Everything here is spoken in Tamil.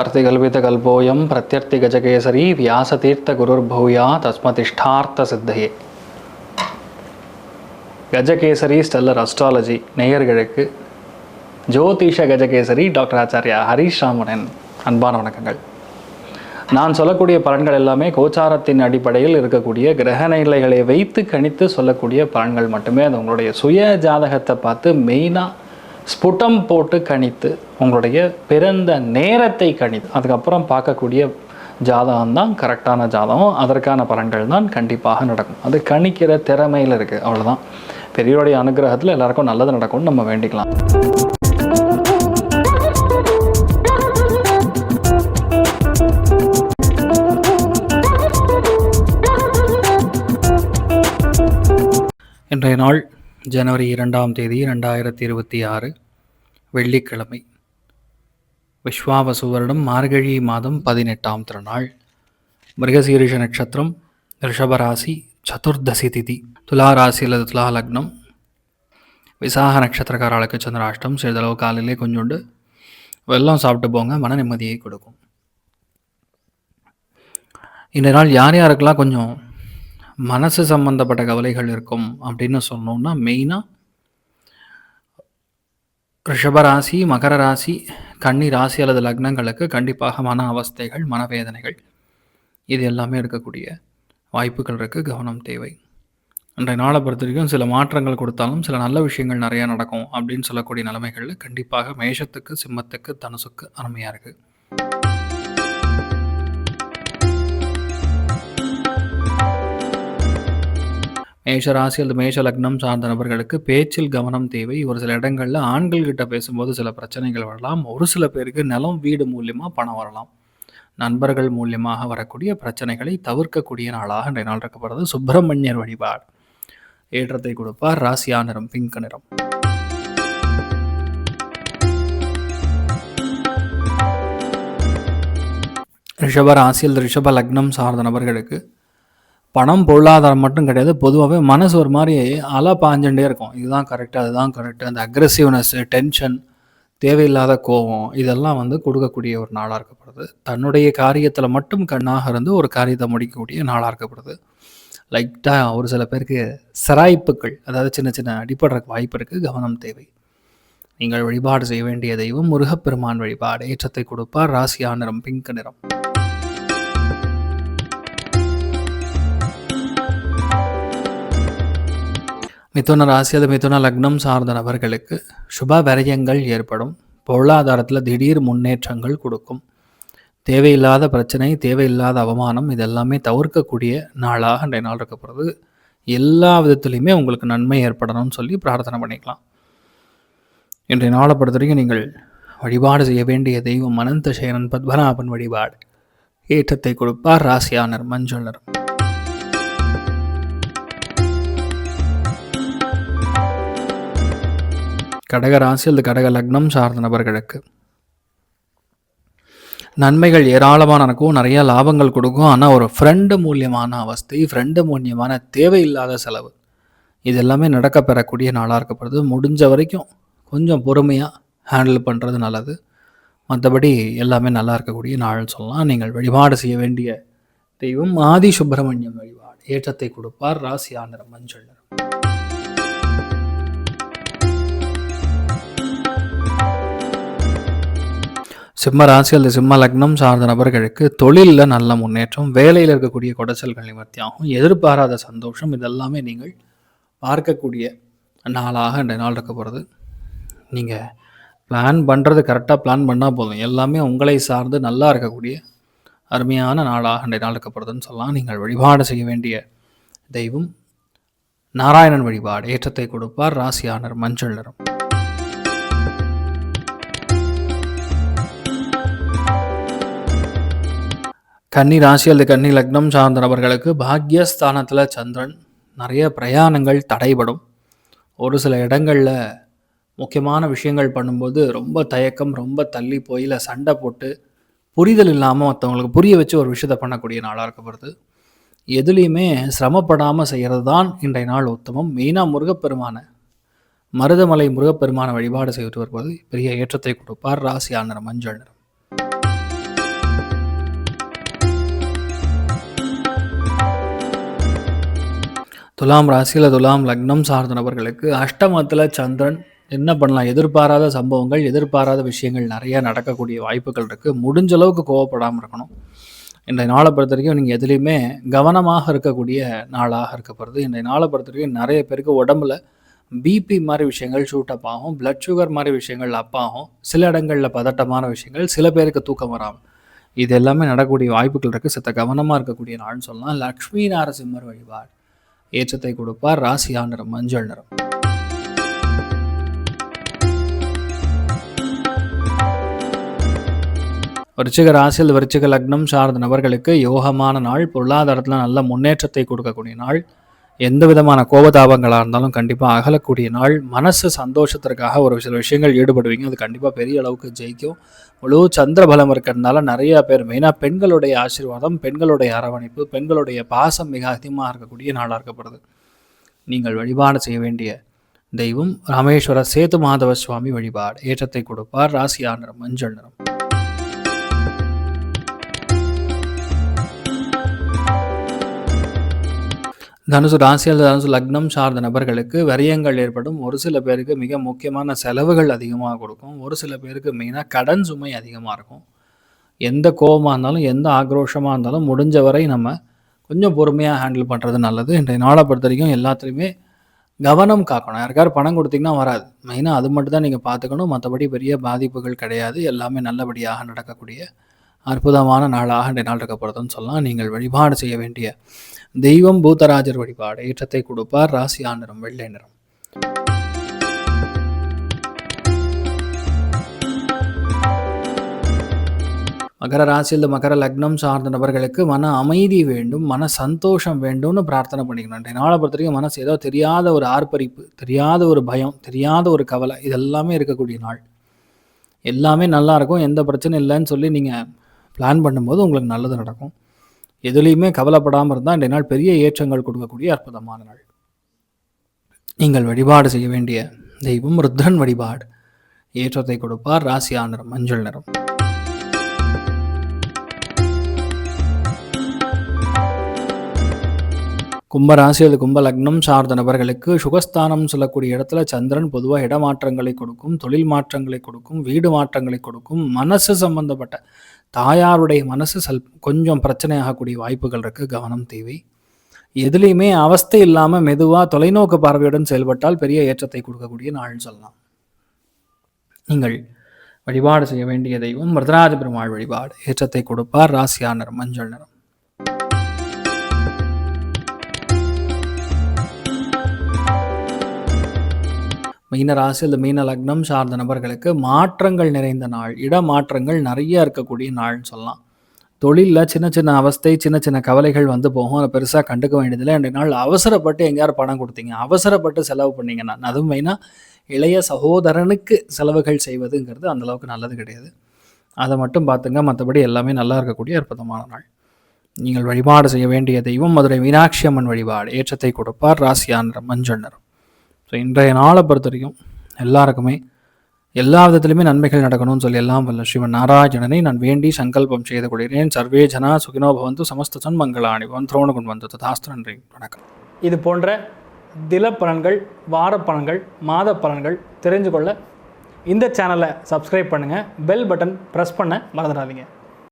अर्तिकल्पितकल्पोऽयं प्रत्यर्थिगजकेसरी व्यासतीर्थगुरुर्भूया तस्मतिष्ठार्थ सिद्धये. கஜகேசரி ஸ்டெல்லர் அஸ்ட்ராலஜி நேயர்களுக்கு ஜோதிஷ கஜகேசரி டாக்டர் ஆச்சாரியா ஹரீஷ் ராமனின் அன்பான வணக்கங்கள். நான் சொல்லக்கூடிய பலன்கள் எல்லாமே கோச்சாரத்தின் அடிப்படையில் இருக்கக்கூடிய கிரக நிலைகளை வைத்து கணித்து சொல்லக்கூடிய பலன்கள் மட்டுமே. அது உங்களுடைய சுய ஜாதகத்தை பார்த்து மெயினாக ஸ்புட்டம் போட்டு கணித்து உங்களுடைய பிறந்த நேரத்தை கணித்து அதுக்கப்புறம் பார்க்கக்கூடிய ஜாதகம் தான் கரெக்டான ஜாதகம். அதற்கான பலன்கள் தான் கண்டிப்பாக நடக்கும். அது கணிக்கிற திறமையில் இருக்குது, அவ்வளோதான். பெரியோருடைய அனுகிரகத்தில் எல்லாருக்கும் நல்லது நடக்கும்னு நம்ம வேண்டிக்கலாம். இன்றைய நாள் ஜனவரி 2ஆம் தேதி 2026 வெள்ளிக்கிழமை. விஸ்வாவசு வருடம் மார்கழி மாதம் 18ஆம் திருநாள். மிருகசீரிஷ நட்சத்திரம், ரிஷபராசி, சதுர்தசி திதி, துலா ராசி அல்லது துலா லக்னம். விசாக நட்சத்திரக்காரர்களுக்கு சந்திராஷ்டம். சிறிதளவு காலையிலே கொஞ்சோண்டு வெல்லம் சாப்பிட்டு போங்க, மன நிம்மதியை கொடுக்கும். இந்த நாள் யார் யாருக்கெல்லாம் கொஞ்சம் மனசு சம்பந்தப்பட்ட கவலைகள் இருக்கும் அப்படின்னு சொன்னோம்னா, மெயினாக ரிஷபராசி, மகர ராசி, கன்னி ராசி அல்லது லக்னங்களுக்கு கண்டிப்பாக மன அவஸ்தைகள், மனவேதனைகள் இது எல்லாமே இருக்கக்கூடிய வாய்ப்புகள் இருக்குது. கவனம் தேவை. அன்றைய நாளை பொறுத்த வரைக்கும் சில மாற்றங்கள் கொடுத்தாலும் சில நல்ல விஷயங்கள் நிறையா நடக்கும் அப்படின்னு சொல்லக்கூடிய நிலைமைகளில் கண்டிப்பாக மேஷத்துக்கு, சிம்மத்துக்கு, தனுசுக்கு அருமையாக இருக்குது. மேஷ ராசி அல்லது மேஷ லக்னம் சார்ந்த நபர்களுக்கு பேச்சில் கவனம் தேவை. ஒரு சில இடங்களில் ஆண்கள்கிட்ட பேசும்போது சில பிரச்சனைகள் வரலாம். ஒரு சில பேருக்கு நிலம், வீடு மூலியமாக பணம் வரலாம். நண்பர்கள் மூலியமாக வரக்கூடிய பிரச்சனைகளை தவிர்க்கக்கூடிய நாளாக இன்றைய நாள் இருக்கப்படுறது. சுப்பிரமணியர் வழிபாடு ஏற்றத்தை கொடுப்பார். ராசியா நிறம் பிங்க் நிறம். ரிஷப ராசி அல்லது ரிஷப லக்னம் சார்ந்த நபர்களுக்கு பணம், பொருளாதாரம் மட்டும் கிடையாது, பொதுவாகவே மனசு ஒரு மாதிரி அலை பாஞ்சுட்டே இருக்கும். இதுதான் கரெக்டு, அதுதான் கரெக்டு. அந்த அக்ரெசிவ்னஸ்ஸு, டென்ஷன், தேவையில்லாத கோபம் இதெல்லாம் கொடுக்கக்கூடிய ஒரு நாளாக இருக்கப்படுது. தன்னுடைய காரியத்தில் மட்டும் கண்ணாக இருந்து ஒரு காரியத்தை முடிக்கக்கூடிய நாளாக இருக்கப்படுது. லைட்டாக ஒரு சில பேருக்கு சிராய்ப்புகள், அதாவது சின்ன சின்ன அடிப்படுற வாய்ப்பு இருக்குது. கவனம் தேவை. நீங்கள் வழிபாடு செய்ய வேண்டிய தெய்வம் முருகப்பெருமான் வழிபாடு ஏற்றத்தை கொடுப்பார். ராசியா நிறம் பிங்க் நிறம். மிதுன ராசி அல்லது மிதுன லக்னம் சார்ந்த நபர்களுக்கு சுப விரயங்கள் ஏற்படும். பொருளாதாரத்தில் திடீர் முன்னேற்றங்கள் கொடுக்கும். தேவையில்லாத பிரச்சனை, தேவையில்லாத அவமானம் இதெல்லாமே தவிர்க்கக்கூடிய நாளாக இன்றைய நாள் இருக்கப்படுறது. எல்லா விதத்துலையுமே உங்களுக்கு நன்மை ஏற்படணும்னு சொல்லி பிரார்த்தனை பண்ணிக்கலாம். இன்றைய நாளை பொறுத்த வரைக்கும் நீங்கள் வழிபாடு செய்ய வேண்டிய தெய்வம் அனந்த சேனன் பத்மநாபன் வழிபாடு ஏற்றத்தை கொடுப்பார். ராசியானர் மஞ்சள் நிறம். கடக ராசி அல்லது கடக லக்னம் சார்ந்த நபர்களுக்கு நன்மைகள் ஏராளமாக நடக்கும். நிறைய லாபங்கள் கொடுக்கும். ஆனால் ஒரு ஃப்ரெண்டு மூலியமான அவஸ்தை, ஃப்ரெண்டு மூலியமான தேவையில்லாத செலவு இது எல்லாமே நடக்க பெறக்கூடிய நாளாக இருக்கப்படுது. முடிஞ்ச வரைக்கும் கொஞ்சம் பொறுமையாக ஹேண்டில் பண்ணுறது நல்லது. மற்றபடி எல்லாமே நல்லா இருக்கக்கூடிய நாள்னு சொல்லலாம். நீங்கள் வழிபாடு செய்ய வேண்டிய தெய்வம் ஆதி சுப்பிரமணியம் வழிபாடு ஏற்றத்தை கொடுப்பார். ராசியா நிறம் மஞ்சள் நிறம். சிம்ம ராசி அல்லது சிம்ம லக்னம் சார்ந்த நபர்களுக்கு தொழிலில் நல்ல முன்னேற்றம், வேலையில் இருக்கக்கூடிய குடைச்சல்கள் நிவர்த்தியாகும். எதிர்பாராத சந்தோஷம் இதெல்லாமே நீங்கள் பார்க்கக்கூடிய நாளாக இந்த நாள் இருக்க போகிறது. நீங்கள் பிளான் பண்ணுறது கரெக்டாக பிளான் பண்ணால் போதும், எல்லாமே உங்களை சார்ந்து நல்லா இருக்கக்கூடிய அருமையான நாளாக இந்த நாள் இருக்க போகிறதுன்னு சொல்லலாம். நீங்கள் வழிபாடு செய்ய வேண்டிய தெய்வம் நாராயணன் வழிபாடு ஏற்றத்தை கொடுப்பார். ராசியானர் மஞ்சள் நிறம். கன்னி ராசி அல்லது கன்னி லக்னம் சார்ந்த நபர்களுக்கு பாக்யஸ்தானத்தில் சந்திரன். நிறைய பிரயாணங்கள் தடைபடும். ஒரு சில இடங்களில் முக்கியமான விஷயங்கள் பண்ணும்போது ரொம்ப தயக்கம், ரொம்ப தள்ளி போய் இல்லை சண்டை போட்டு புரிதல் இல்லாமல் மற்றவங்களுக்கு புரிய வச்சு ஒரு விஷயத்தை பண்ணக்கூடிய நாளாக இருக்கப்படுது. எதுலேயுமே சிரமப்படாமல் செய்கிறது தான் இன்றைய நாள் உத்தமம். மெயினாக மருதமலை முருகப்பெருமான வழிபாடு செய்து வருவது பெரிய ஏற்றத்தை கொடுப்பார். ராசியா நிறம் மஞ்சள் நிறம். துலாம் ராசியில் துலாம் லக்னம் சார்ந்த நபர்களுக்கு அஷ்டமத்தில் சந்திரன் என்ன பண்ணலாம்? எதிர்பாராத சம்பவங்கள், எதிர்பாராத விஷயங்கள் நிறைய நடக்கக்கூடிய வாய்ப்புகள் இருக்குது. முடிஞ்ச அளவுக்கு கோவப்படாமல் இருக்கணும். இன்றைய நாளை பொறுத்த வரைக்கும் நீங்கள் எதுலேயுமே கவனமாக இருக்கக்கூடிய நாளாக இருக்கப்படுது. இன்றைய நாளை பொறுத்த வரைக்கும் நிறைய பேருக்கு உடம்புல பிபி மாதிரி விஷயங்கள் ஷூட்டப் ஆகும், பிளட் சுகர் மாதிரி விஷயங்கள் அப் ஆகும், சில இடங்களில் பதட்டமான விஷயங்கள், சில பேருக்கு தூக்கம் வராமல், இது எல்லாமே நடக்கக்கூடிய வாய்ப்புகள் இருக்குது. சித்த கவனமாக இருக்கக்கூடிய நாள்னு சொல்லலாம். லக்ஷ்மி நாரசிம்மர் வழிபாடு ஏற்றத்தை கொடுப்பார். ராசியா நிறம் மஞ்சள் நிறம். விருச்சிக ராசியில் விருச்சிக லக்னம் சார்ந்த நபர்களுக்கு யோகமான நாள், பொருளாதாரத்தில் நல்ல முன்னேற்றத்தை கொடுக்கக்கூடிய நாள், எந்த விதமான கோபதாபங்களாக இருந்தாலும் கண்டிப்பாக அகலக்கூடிய நாள், மனசு சந்தோஷத்திற்காக ஒரு சில விஷயங்கள் ஈடுபடுவீங்க, அது கண்டிப்பாக பெரிய அளவுக்கு ஜெயிக்கும். முழு சந்திர பலம் இருக்கிறதுனால நிறையா பேர், மெயினாக பெண்களுடைய ஆசீர்வாதம், பெண்களுடைய அரவணைப்பு, பெண்களுடைய பாசம் மிக அதிகமாக இருக்கக்கூடிய நாளாக இருக்கப்படுது. நீங்கள் வழிபாடு செய்ய வேண்டிய தெய்வம் ராமேஸ்வர சேது மாதவ சுவாமி வழிபாடு ஏற்றத்தை கொடுப்பார். ராசியா நிறம் மஞ்சள் நிறம். தனுசு ராசியில் தனுசு லக்னம் சார்ந்த நபர்களுக்கு விரயங்கள் ஏற்படும். ஒரு சில பேருக்கு மிக முக்கியமான செலவுகள் அதிகமாக கொடுக்கும். ஒரு சில பேருக்கு மெயினாக கடன் சுமை அதிகமாக இருக்கும். எந்த கோபமாக இருந்தாலும், எந்த ஆக்ரோஷமாக இருந்தாலும் முடிஞ்ச வரை நம்ம கொஞ்சம் பொறுமையாக ஹேண்டில் பண்ணுறது நல்லது. இன்றைய நாளை பொறுத்த வரைக்கும் எல்லாத்துலேயுமே கவனம் காக்கணும். யாருக்காவது பணம் கொடுத்திங்கன்னா வராது. மெயினாக அது மட்டும் தான் நீங்கள் பார்த்துக்கணும். மற்றபடி பெரிய பாதிப்புகள் கிடையாது. எல்லாமே நல்லபடியாக நடக்கக்கூடிய அற்புதமான நாளாக இன்றைய நாள் இருக்கப்படுதுன்னு சொல்லலாம். நீங்கள் வழிபாடு செய்ய வேண்டிய தெய்வம் பூதராஜர் வழிபாடு ஏற்றத்தை கொடுப்பார். ராசியா நிறம் வெள்ளை நிறம். மகர ராசியில் மகர லக்னம் சார்ந்த நபர்களுக்கு மன அமைதி வேண்டும், மன சந்தோஷம் வேண்டும்னு பிரார்த்தனை பண்ணிக்கணும். இன்றைய நாளை பொறுத்த வரைக்கும் மனசு ஏதோ தெரியாத ஒரு ஆர்ப்பரிப்பு, தெரியாத ஒரு பயம், தெரியாத ஒரு கவலை, இதெல்லாமே இருக்கக்கூடிய நாள். எல்லாமே நல்லா இருக்கும், எந்த பிரச்சனையும் இல்லைன்னு சொல்லி நீங்கள் பிளான் பண்ணும்போது உங்களுக்கு நல்லது நடக்கும். எதுலேயுமே கவலைப்படாமல் இருந்தால் இன்றைய நாள் பெரிய ஏற்றங்கள் கொடுக்கக்கூடிய அற்புதமான நாள். நீங்கள் வழிபாடு செய்ய வேண்டிய தெய்வம் ருத்ரன் வழிபாடு ஏற்றத்தை கொடுப்பார். ராசியா நிறம் மஞ்சள் நிறம். கும்பராசி அல்லது கும்ப லக்னம் சார்ந்த நபர்களுக்கு சுகஸ்தானம் சொல்லக்கூடிய இடத்துல சந்திரன் பொதுவாக இடமாற்றங்களை கொடுக்கும், தொழில் மாற்றங்களை கொடுக்கும், வீடு மாற்றங்களை கொடுக்கும். மனசு சம்பந்தப்பட்ட தாயாருடைய மனசு கொஞ்சம் பிரச்சனையாகக்கூடிய வாய்ப்புகள் இருக்குது. கவனம் தேவை. எதுலேயுமே அவஸ்தை இல்லாமல் மெதுவாக தொலைநோக்கு பார்வையுடன் செயல்பட்டால் பெரிய ஏற்றத்தை கொடுக்கக்கூடிய நாள்னு சொல்லலாம். நீங்கள் வழிபாடு செய்ய வேண்டிய தெய்வம் வரதராஜ பெருமாள் வழிபாடு ஏற்றத்தை கொடுப்பார். ராசியா நிறம் மஞ்சள் நிறம். மீன ராசி அல்லது மீன லக்னம் சார்ந்த நபர்களுக்கு மாற்றங்கள் நிறைந்த நாள், இடமாற்றங்கள் நிறைய இருக்கக்கூடிய நாள்னு சொல்லலாம். தொழிலில் சின்ன சின்ன அவஸ்தை, சின்ன சின்ன கவலைகள் வந்து போகும். அதை பெருசாக கண்டுக்க வேண்டியதில்லை. ரெண்டு நாள் அவசரப்பட்டு எங்கேயாவது பணம் கொடுத்தீங்க, அவசரப்பட்டு செலவு பண்ணிங்கன்னா, அதுவும் மெயினாக இளைய சகோதரனுக்கு செலவுகள் செய்வதுங்கிறது அந்தளவுக்கு நல்லது கிடையாது. அதை மட்டும் பார்த்துங்க. மற்றபடி எல்லாமே நல்லா இருக்கக்கூடிய அற்புதமான நாள். நீங்கள் வழிபாடு செய்ய வேண்டிய தெய்வம் மதுரை மீனாட்சி அம்மன் வழிபாடு ஏற்றத்தை கொடுப்பார். ராசியா நிறம் மஞ்சள் நிறம். ஸோ இன்றைய நாளை பொறுத்த வரைக்கும் எல்லாருக்குமே எல்லா விதத்திலுமே நன்மைகள் நடக்கணும்னு சொல்லி எல்லாம் வல்ல ஸ்ரீமன் நாராயணனை நான் வேண்டி சங்கல்பம் செய்து கொள்கிறேன். சர்வே ஜனா சுகினோ பவந்து சமஸ்த சன்மங்களாணி வந்தோணு கொண்டு வந்து தாஸ்து. நன்றி, வணக்கம். இது போன்ற தினப்பலன்கள், வாரப்பலன்கள், மாத பலன்கள் தெரிஞ்சு கொள்ள இந்த சேனலை சப்ஸ்கிரைப் பண்ணுங்கள். பெல் பட்டன் ப்ரெஸ் பண்ண மறந்துடாதீங்க.